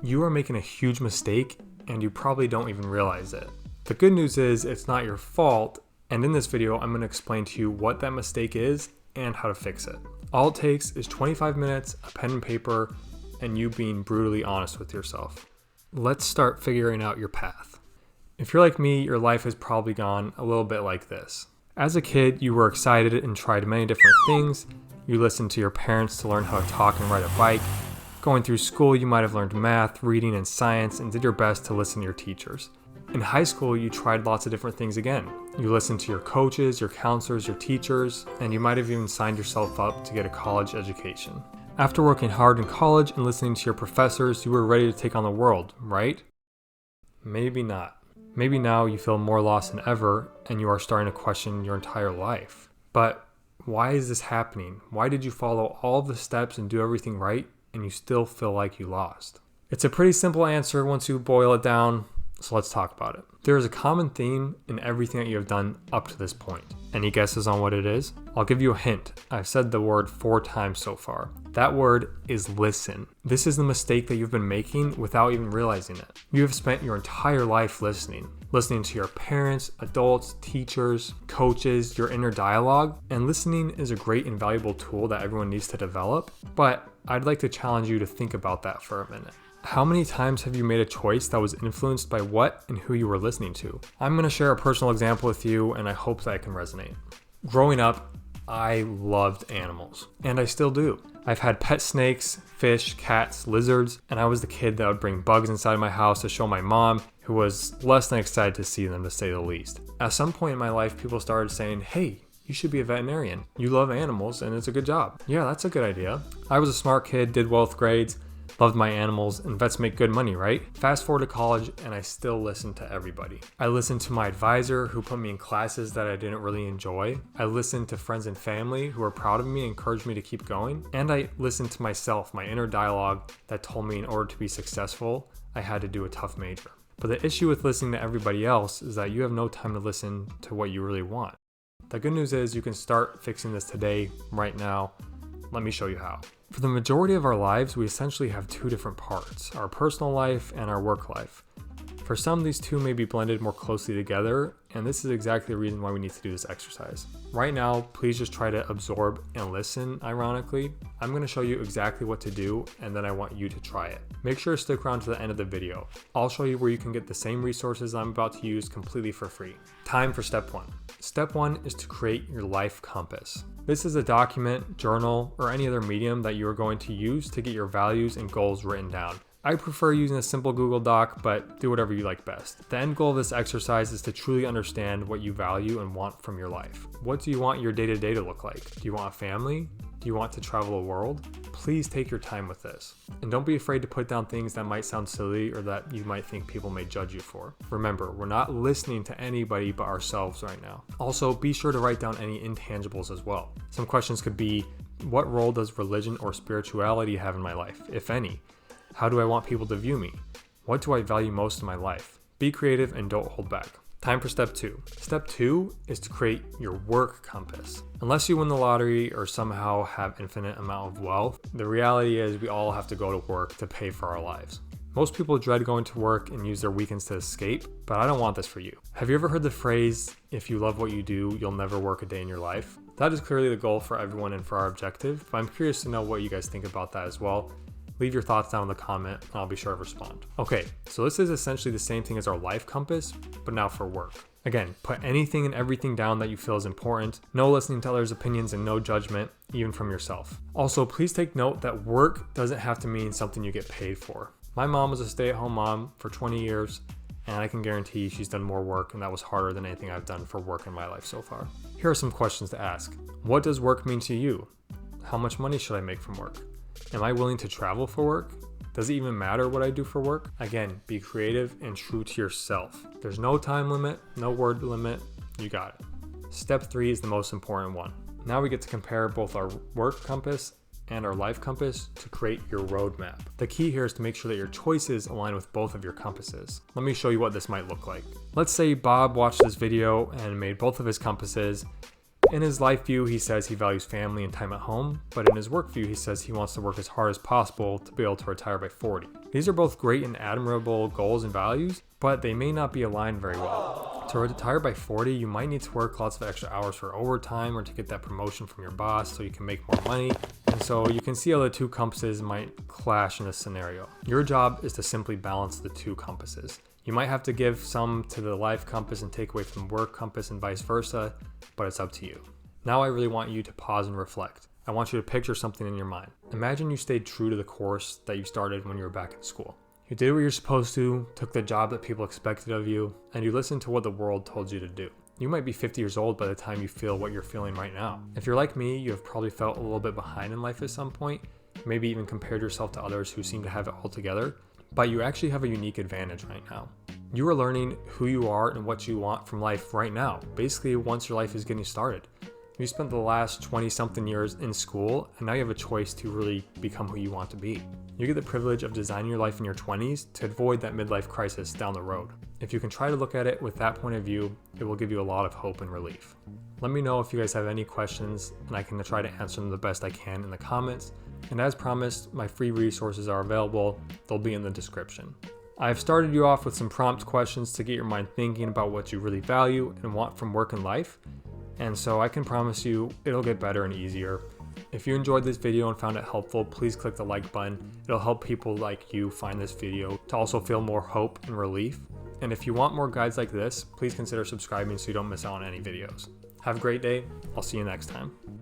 you are making a huge mistake and you probably don't even realize it. The good news is it's not your fault, and in this video I'm going to explain to you what that mistake is and how to fix it. All it takes is 25 minutes, a pen and paper, and you being brutally honest with yourself. Let's start figuring out your path. If you're like me, your life has probably gone a little bit like this. As a kid, you were excited and tried many different things. You listened to your parents to learn how to talk and ride a bike. Going through school, you might have learned math, reading, and science and did your best to listen to your teachers. In high school, you tried lots of different things again. You listened to your coaches, your counselors, your teachers, and you might have even signed yourself up to get a college education. After working hard in college and listening to your professors, you were ready to take on the world, right? Maybe not. Maybe now you feel more lost than ever and you are starting to question your entire life. But why is this happening? Why did you follow all of the steps and do everything right and you still feel like you lost? It's a pretty simple answer once you boil it down, so let's talk about it. There is a common theme in everything that you have done up to this point. Any guesses on what it is? I'll give you a hint. I've said the word 4 times so far. That word is listen. This is the mistake that you've been making without even realizing it. You have spent your entire life listening to your parents, adults, teachers, coaches, your inner dialogue, and listening is a great and valuable tool that everyone needs to develop, but I'd like to challenge you to think about that for a minute. How many times have you made a choice that was influenced by what and who you were listening to? I'm going to share a personal example with you and I hope that it can resonate. Growing up, I loved animals, and I still do. I've had pet snakes, fish, cats, lizards, and I was the kid that would bring bugs inside my house to show my mom, who was less than excited to see them, to say the least. At some point in my life, people started saying, hey, you should be a veterinarian. You love animals and it's a good job. Yeah, that's a good idea. I was a smart kid, did well with grades, loved my animals, and vets make good money, right? Fast forward to college and I still listen to everybody. I listened to my advisor who put me in classes that I didn't really enjoy. I listened to friends and family who were proud of me and encouraged me to keep going. And I listened to myself, my inner dialogue that told me in order to be successful, I had to do a tough major. But the issue with listening to everybody else is that you have no time to listen to what you really want. The good news is you can start fixing this today, right now. Let me show you how. For the majority of our lives, we essentially have 2 different parts, our personal life and our work life. For some, these 2 may be blended more closely together, and this is exactly the reason why we need to do this exercise. Right now, please just try to absorb and listen, ironically. I'm going to show you exactly what to do, and then I want you to try it. Make sure to stick around to the end of the video. I'll show you where you can get the same resources I'm about to use completely for free. Time for step 1. Step 1 is to create your life compass. This is a document, journal, or any other medium that you are going to use to get your values and goals written down. I prefer using a simple Google Doc, but do whatever you like best. The end goal of this exercise is to truly understand what you value and want from your life. What do you want your day-to-day to look like? Do you want a family? Do you want to travel the world? Please take your time with this. And don't be afraid to put down things that might sound silly or that you might think people may judge you for. Remember, we're not listening to anybody but ourselves right now. Also, be sure to write down any intangibles as well. Some questions could be, what role does religion or spirituality have in my life, if any? How do I want people to view me? What do I value most in my life? Be creative and don't hold back. Time for step 2. Step 2 is to create your work compass. Unless you win the lottery or somehow have infinite amount of wealth, the reality is we all have to go to work to pay for our lives. Most people dread going to work and use their weekends to escape, but I don't want this for you. Have you ever heard the phrase, if you love what you do, you'll never work a day in your life? That is clearly the goal for everyone and for our objective, but I'm curious to know what you guys think about that as well. Leave your thoughts down in the comment and I'll be sure to respond. Okay, so this is essentially the same thing as our life compass, but now for work. Again, put anything and everything down that you feel is important. No listening to others' opinions and no judgment, even from yourself. Also, please take note that work doesn't have to mean something you get paid for. My mom was a stay-at-home mom for 20 years, and I can guarantee she's done more work, and that was harder than anything I've done for work in my life so far. Here are some questions to ask. What does work mean to you? How much money should I make from work? Am I willing to travel for work? Does it even matter what I do for work? Again, be creative and true to yourself. There's no time limit, no word limit, you got it. Step 3 is the most important one. Now we get to compare both our work compass and our life compass to create your roadmap. The key here is to make sure that your choices align with both of your compasses. Let me show you what this might look like. Let's say Bob watched this video and made both of his compasses In his life view, he says he values family and time at home, but in his work view, he says he wants to work as hard as possible to be able to retire by 40. These are both great and admirable goals and values, but they may not be aligned very well. To retire by 40, you might need to work lots of extra hours for overtime or to get that promotion from your boss so you can make more money. And so you can see how the two compasses might clash in this scenario. Your job is to simply balance the two compasses. You might have to give some to the life compass and take away from the work compass and vice versa, but it's up to you. Now I really want you to pause and reflect. I want you to picture something in your mind. Imagine you stayed true to the course that you started when you were back in school. You did what you're supposed to, took the job that people expected of you, and you listened to what the world told you to do. You might be 50 years old by the time you feel what you're feeling right now. If you're like me, you have probably felt a little bit behind in life at some point, maybe even compared yourself to others who seem to have it all together. But you actually have a unique advantage right now. You are learning who you are and what you want from life right now, basically once your life is getting started. You spent the last 20 something years in school, and now you have a choice to really become who you want to be. You get the privilege of designing your life in your 20s to avoid that midlife crisis down the road. If you can try to look at it with that point of view, it will give you a lot of hope and relief. Let me know if you guys have any questions, and I can try to answer them the best I can in the comments. And as promised, my free resources are available. They'll be in the description. I've started you off with some prompt questions to get your mind thinking about what you really value and want from work and life. And so I can promise you it'll get better and easier. If you enjoyed this video and found it helpful, please click the like button. It'll help people like you find this video to also feel more hope and relief. And if you want more guides like this, please consider subscribing so you don't miss out on any videos. Have a great day. I'll see you next time.